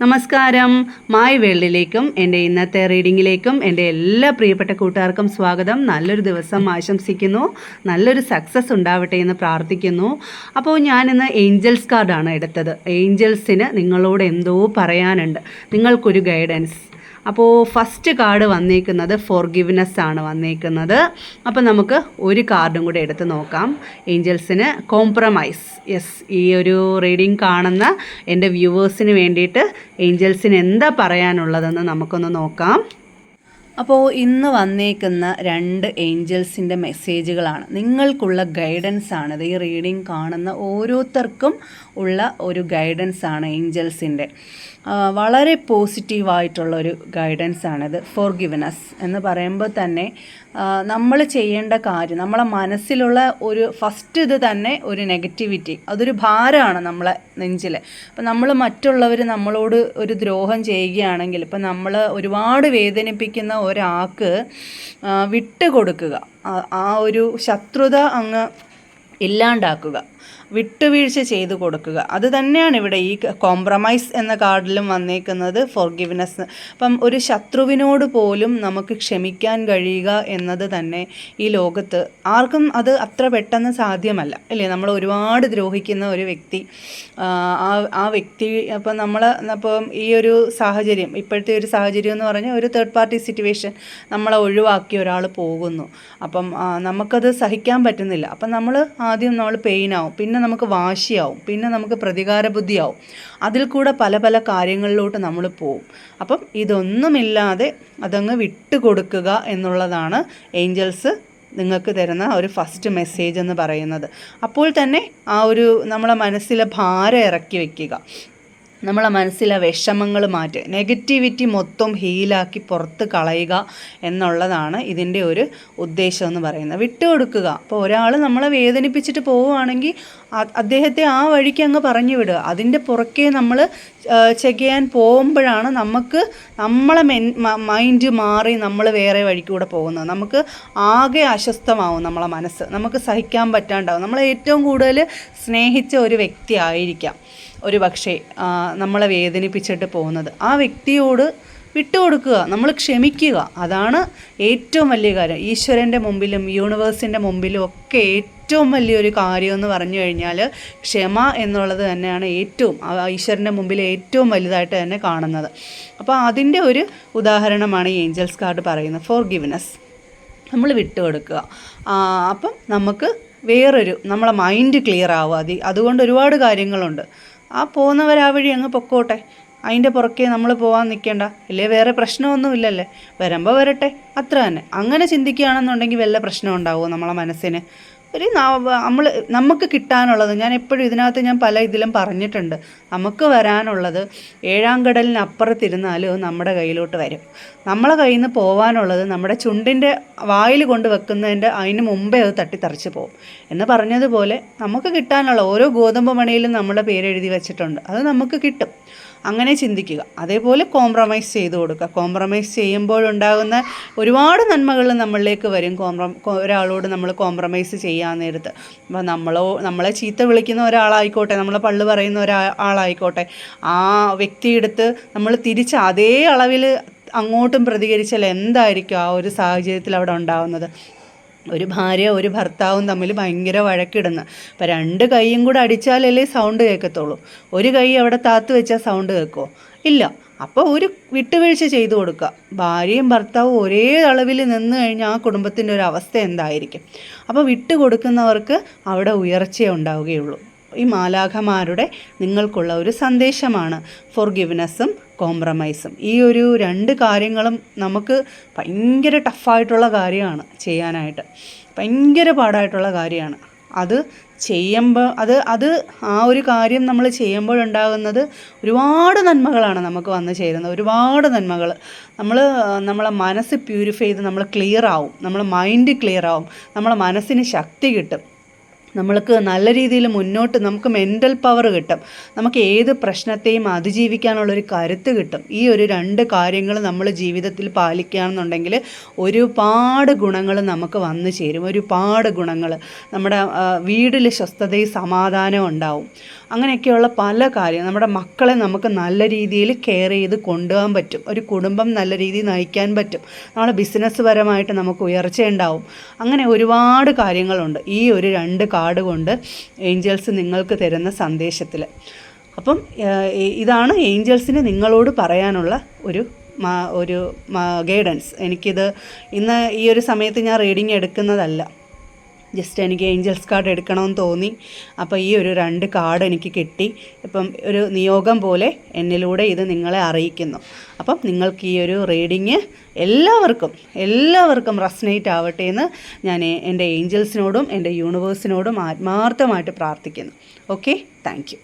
നമസ്കാരം. മായി വേൾഡിലേക്കും എൻ്റെ ഇന്നത്തെ റീഡിങ്ങിലേക്കും എൻ്റെ എല്ലാ പ്രിയപ്പെട്ട കൂട്ടുകാർക്കും സ്വാഗതം. നല്ലൊരു ദിവസം ആശംസിക്കുന്നു. നല്ലൊരു സക്സസ് ഉണ്ടാവട്ടെ എന്ന് പ്രാർത്ഥിക്കുന്നു. അപ്പോൾ ഞാനിന്ന് ഏഞ്ചൽസ് കാർഡാണ് എടുത്തത്. ഏഞ്ചൽസിന് നിങ്ങളോട് എന്തോ പറയാനുണ്ട്, നിങ്ങൾക്കൊരു ഗൈഡൻസ്. അപ്പോൾ ഫസ്റ്റ് കാർഡ് വന്നേക്കുന്നത് ഫോർഗിവ്നെസ് ആണ് വന്നേക്കുന്നത്. അപ്പോൾ നമുക്ക് ഒരു കാർഡും കൂടെ എടുത്ത് നോക്കാം. ഏഞ്ചൽസിന് കോംപ്രമൈസ്. യെസ്, ഈ ഒരു റീഡിംഗ് കാണുന്ന എൻ്റെ വ്യൂവേഴ്സിന് വേണ്ടിയിട്ട് ഏഞ്ചൽസിന് എന്താ പറയാനുള്ളതെന്ന് നമുക്കൊന്ന് നോക്കാം. അപ്പോൾ ഇന്ന് വന്നേക്കുന്ന രണ്ട് ഏഞ്ചൽസിൻ്റെ മെസ്സേജുകളാണ്, നിങ്ങൾക്കുള്ള ഗൈഡൻസ് ആണിത്. ഈ റീഡിംഗ് കാണുന്ന ഓരോരുത്തർക്കും ഉള്ള ഒരു ഗൈഡൻസ് ആണ് ഏഞ്ചൽസിൻ്റെ. വളരെ പോസിറ്റീവായിട്ടുള്ളൊരു ഗൈഡൻസ് ആണിത്. ഫോർഗിവ്നെസ് എന്ന് പറയുമ്പോൾ തന്നെ നമ്മൾ ചെയ്യേണ്ട കാര്യം, നമ്മളെ മനസ്സിലുള്ള ഒരു ഫസ്റ്റ് ഇത് തന്നെ ഒരു നെഗറ്റിവിറ്റി, അതൊരു ഭാരമാണ് നമ്മളെ നെഞ്ചിൽ. അപ്പം നമ്മൾ മറ്റുള്ളവർ നമ്മളോട് ഒരു ദ്രോഹം ചെയ്യുകയാണെങ്കിൽ, ഇപ്പം നമ്മൾ ഒരുപാട് വേദനിപ്പിക്കുന്ന ഒരാൾക്ക് വിട്ടുകൊടുക്കുക, ആ ഒരു ശത്രുത അങ്ങ് ഇല്ലാണ്ടാക്കുക, വിട്ടുവീഴ്ച ചെയ്തു കൊടുക്കുക. അത് തന്നെയാണ് ഇവിടെ ഈ കോംപ്രമൈസ് എന്ന കാർഡിലും വന്നേക്കുന്നത്, ഫോർഗിവ്നെസ്. അപ്പം ഒരു ശത്രുവിനോട് പോലും നമുക്ക് ക്ഷമിക്കാൻ കഴിയുക എന്നത് തന്നെ ഈ ലോകത്ത് ആർക്കും അത് അത്ര പെട്ടെന്ന് സാധ്യമല്ല, അല്ലേ? നമ്മൾ ഒരുപാട് ദ്രോഹിക്കുന്ന ഒരു വ്യക്തി, ആ വ്യക്തി അപ്പം ഈ ഒരു സാഹചര്യം, ഇപ്പോഴത്തെ ഒരു സാഹചര്യം എന്ന് പറഞ്ഞാൽ ഒരു തേർഡ് പാർട്ടി സിറ്റുവേഷൻ, നമ്മളെ ഒഴിവാക്കി ഒരാൾ പോകുന്നു. അപ്പം നമുക്കത് സഹിക്കാൻ പറ്റുന്നില്ല. അപ്പം ആദ്യം നമ്മൾ പെയിനാവും, പിന്നെ നമുക്ക് വാശിയാവും, പിന്നെ നമുക്ക് പ്രതികാര ബുദ്ധിയാവും, അതിൽ കൂടെ പല പല കാര്യങ്ങളിലോട്ട് നമ്മൾ പോവും. അപ്പം ഇതൊന്നുമില്ലാതെ അതങ്ങ് വിട്ടുകൊടുക്കുക എന്നുള്ളതാണ് ഏഞ്ചൽസ് നിങ്ങൾക്ക് തരുന്ന ഒരു ഫസ്റ്റ് മെസ്സേജ് എന്ന് പറയുന്നത്. അപ്പോൾ തന്നെ ആ ഒരു നമ്മളെ മനസ്സിലെ ഭാരം ഇറക്കി വയ്ക്കുക, നമ്മളെ മനസ്സിലെ വിഷമങ്ങൾ മാറ്റുക, നെഗറ്റിവിറ്റി മൊത്തം ഹീലാക്കി പുറത്ത് കളയുക എന്നുള്ളതാണ് ഇതിൻ്റെ ഒരു ഉദ്ദേശം എന്ന് പറയുന്നത്. വിട്ടുകൊടുക്കുക. അപ്പോൾ ഒരാൾ നമ്മളെ വേദനിപ്പിച്ചിട്ട് പോവുകയാണെങ്കിൽ അദ്ദേഹത്തെ ആ വഴിക്ക് അങ്ങ് പറഞ്ഞു വിടുക. അതിൻ്റെ പുറകെ നമ്മൾ ചെക്ക് ചെയ്യാൻ പോകുമ്പോഴാണ് നമുക്ക് നമ്മളെ മൈൻഡ് മാറി നമ്മൾ വേറെ വഴിക്കൂടെ പോകുന്നത്. നമുക്ക് ആകെ അസ്വസ്ഥമാവും നമ്മളെ മനസ്സ്, നമുക്ക് സഹിക്കാൻ പറ്റാണ്ടാവും. നമ്മളെ ഏറ്റവും കൂടുതൽ സ്നേഹിച്ച ഒരു വ്യക്തി ആയിരിക്കാം ഒരു പക്ഷേ നമ്മളെ വേദനിപ്പിച്ചിട്ട് പോകുന്നത്. ആ വ്യക്തിയോട് വിട്ടുകൊടുക്കുക, നമ്മൾ ക്ഷമിക്കുക. അതാണ് ഏറ്റവും വലിയ കാര്യം. ഈശ്വരൻ്റെ മുമ്പിലും യൂണിവേഴ്സിൻ്റെ മുമ്പിലും ഒക്കെ ഏറ്റവും വലിയൊരു കാര്യം എന്ന് പറഞ്ഞു കഴിഞ്ഞാൽ ക്ഷമ എന്നുള്ളത് തന്നെയാണ് ഏറ്റവും ഈശ്വരൻ്റെ മുമ്പിൽ ഏറ്റവും വലുതായിട്ട് തന്നെ കാണുന്നത്. അപ്പോൾ അതിൻ്റെ ഒരു ഉദാഹരണമാണ് ഈ ഏഞ്ചൽസ് കാർഡ് പറയുന്നത്, ഫോർഗിവ്നെസ്. നമ്മൾ വിട്ടുകൊടുക്കുക. അപ്പം നമുക്ക് നമ്മളെ മൈൻഡ് ക്ലിയർ ആവുക. അതുകൊണ്ട് ഒരുപാട് കാര്യങ്ങളുണ്ട്. ആ പോകുന്നവർ ആ വഴി അങ്ങ് പൊക്കോട്ടെ, അതിൻ്റെ പുറകെ നമ്മൾ പോകാൻ നിൽക്കേണ്ട, ഇല്ലേ? വേറെ പ്രശ്നമൊന്നുമില്ലല്ലേ, വരുമ്പോൾ വരട്ടെ, അത്ര തന്നെ. അങ്ങനെ ചിന്തിക്കുകയാണെന്നുണ്ടെങ്കിൽ വല്ല പ്രശ്നം ഉണ്ടാവുമോ നമ്മളെ മനസ്സിന്? നമുക്ക് കിട്ടാനുള്ളത്, ഞാൻ എപ്പോഴും ഇതിനകത്ത് ഞാൻ പല ഇതിലും പറഞ്ഞിട്ടുണ്ട്, നമുക്ക് വരാനുള്ളത് 7-ാം കടലിനപ്പുറത്തിരുന്നാലും നമ്മുടെ കയ്യിലോട്ട് വരും. നമ്മളെ കയ്യിൽ നിന്ന് പോകാനുള്ളത് നമ്മുടെ ചുണ്ടിൻ്റെ വായിൽ കൊണ്ട് വെക്കുന്നതിൻ്റെ അതിന് മുമ്പേ അത് തട്ടിത്തെറിച്ച് പോകും എന്ന് പറഞ്ഞതുപോലെ, നമുക്ക് കിട്ടാനുള്ള ഓരോ ഗോതമ്പ് മണിയിലും നമ്മുടെ പേരെഴുതി വെച്ചിട്ടുണ്ട്, അത് നമുക്ക് കിട്ടും. അങ്ങനെ ചിന്തിക്കുക. അതേപോലെ കോംപ്രമൈസ് ചെയ്ത് കൊടുക്കുക. കോംപ്രമൈസ് ചെയ്യുമ്പോഴുണ്ടാകുന്ന ഒരുപാട് നന്മകൾ നമ്മളിലേക്ക് വരും. ഒരാളോട് നമ്മൾ കോംപ്രമൈസ് ചെയ്യാൻ നേരത്ത്, അപ്പോൾ നമ്മളെ ചീത്ത വിളിക്കുന്ന ഒരാളായിക്കോട്ടെ, നമ്മളെ പള്ളു പറയുന്ന ഒരാളായിക്കോട്ടെ, ആ വ്യക്തിയെടുത്ത് നമ്മൾ തിരിച്ച് അതേ അളവിൽ അങ്ങോട്ടും പ്രതികരിച്ചാൽ എന്തായിരിക്കും ആ ഒരു സാഹചര്യത്തിൽ അവിടെ ഉണ്ടാകുന്നത്? ഒരു ഭാര്യ ഒരു ഭർത്താവും തമ്മിൽ ഭയങ്കര വഴക്കിടുന്നു. അപ്പം 2 കൈയും കൂടെ അടിച്ചാലല്ലേ സൗണ്ട് കേൾക്കത്തുള്ളൂ. ഒരു കൈ അവിടെ താത്ത് വെച്ചാൽ സൗണ്ട് കേൾക്കുമോ? ഇല്ല. അപ്പോൾ ഒരു വിട്ടുവീഴ്ച ചെയ്തു കൊടുക്കുക. ഭാര്യയും ഭർത്താവും ഒരേ അളവിൽ നിന്ന് കഴിഞ്ഞാൽ ആ കുടുംബത്തിൻ്റെ ഒരു അവസ്ഥ എന്തായിരിക്കും? അപ്പോൾ വിട്ടുകൊടുക്കുന്നവർക്ക് അവിടെ ഉയർച്ചയേ ഉണ്ടാവുകയുള്ളൂ. ഈ മാലാഖമാരുടെ നിങ്ങൾക്കുള്ള ഒരു സന്ദേശമാണ് ഫോർഗിവ്നെസ്സും കോംപ്രമൈസും. ഈ ഒരു 2 കാര്യങ്ങളും നമുക്ക് ഭയങ്കര ടഫായിട്ടുള്ള കാര്യമാണ് ചെയ്യാനായിട്ട്, ഭയങ്കര പാടായിട്ടുള്ള കാര്യമാണ്. അത് ചെയ്യുമ്പോൾ അത് ആ ഒരു കാര്യം നമ്മൾ ചെയ്യുമ്പോഴുണ്ടാകുന്നത് ഒരുപാട് നന്മകളാണ് നമുക്ക് വന്നു ചേരുന്നത്, ഒരുപാട് നന്മകൾ. നമ്മളെ മനസ്സ് പ്യൂരിഫൈ ചെയ്ത് നമ്മൾ ക്ലിയർ ആവും, നമ്മളെ മൈൻഡ് ക്ലിയർ ആവും, നമ്മളെ മനസ്സിന് ശക്തി കിട്ടും, നമ്മൾക്ക് നല്ല രീതിയിൽ മുന്നോട്ട് നമുക്ക് മെൻ്റൽ പവർ കിട്ടും, നമുക്ക് ഏത് പ്രശ്നത്തെയും അതിജീവിക്കാനുള്ളൊരു കരുത്ത് കിട്ടും. ഈ ഒരു 2 കാര്യങ്ങൾ നമ്മൾ ജീവിതത്തിൽ പാലിക്കുകയാണെന്നുണ്ടെങ്കിൽ ഒരുപാട് ഗുണങ്ങൾ നമുക്ക് വന്നു ചേരും. ഒരുപാട് ഗുണങ്ങൾ നമ്മുടെ വീടിൽ സ്വസ്ഥതയും സമാധാനവും ഉണ്ടാവും. അങ്ങനെയൊക്കെയുള്ള പല കാര്യം നമ്മുടെ മക്കളെ നമുക്ക് നല്ല രീതിയിൽ കെയർ ചെയ്ത് കൊണ്ടുപോകാൻ പറ്റും, ഒരു കുടുംബം നല്ല രീതിയിൽ നയിക്കാൻ പറ്റും, നമ്മുടെ ബിസിനസ് പരമായിട്ട് നമുക്ക് ഉയർച്ചയുണ്ടാവും. അങ്ങനെ ഒരുപാട് കാര്യങ്ങളുണ്ട് ഈ ഒരു 2 കാർഡ് കൊണ്ട് ഏഞ്ചൽസ് നിങ്ങൾക്ക് തരുന്ന സന്ദേശത്തിൽ. അപ്പം ഇതാണ് ഏഞ്ചൽസിന് നിങ്ങളോട് പറയാനുള്ള ഒരു ഗൈഡൻസ്. എനിക്കിത് ഇന്ന് ഈ ഒരു സമയത്ത് ഞാൻ റീഡിങ് എടുക്കുന്നതല്ല, ജസ്റ്റ് എനിക്ക് ഏഞ്ചൽസ് കാർഡ് എടുക്കണമെന്ന് തോന്നി. അപ്പോൾ ഈ ഒരു 2 കാർഡ് എനിക്ക് കിട്ടി. ഇപ്പം ഒരു നിയോഗം പോലെ എന്നിലൂടെ ഇത് നിങ്ങളെ അറിയിക്കുന്നു. അപ്പം നിങ്ങൾക്ക് ഈ ഒരു റീഡിങ് എല്ലാവർക്കും റെസനേറ്റ് ആവട്ടെ എന്ന് ഞാൻ എൻ്റെ ഏഞ്ചൽസിനോടും എൻ്റെ യൂണിവേഴ്സിനോടും ആത്മാർത്ഥമായിട്ട് പ്രാർത്ഥിക്കുന്നു. Okay, thank you.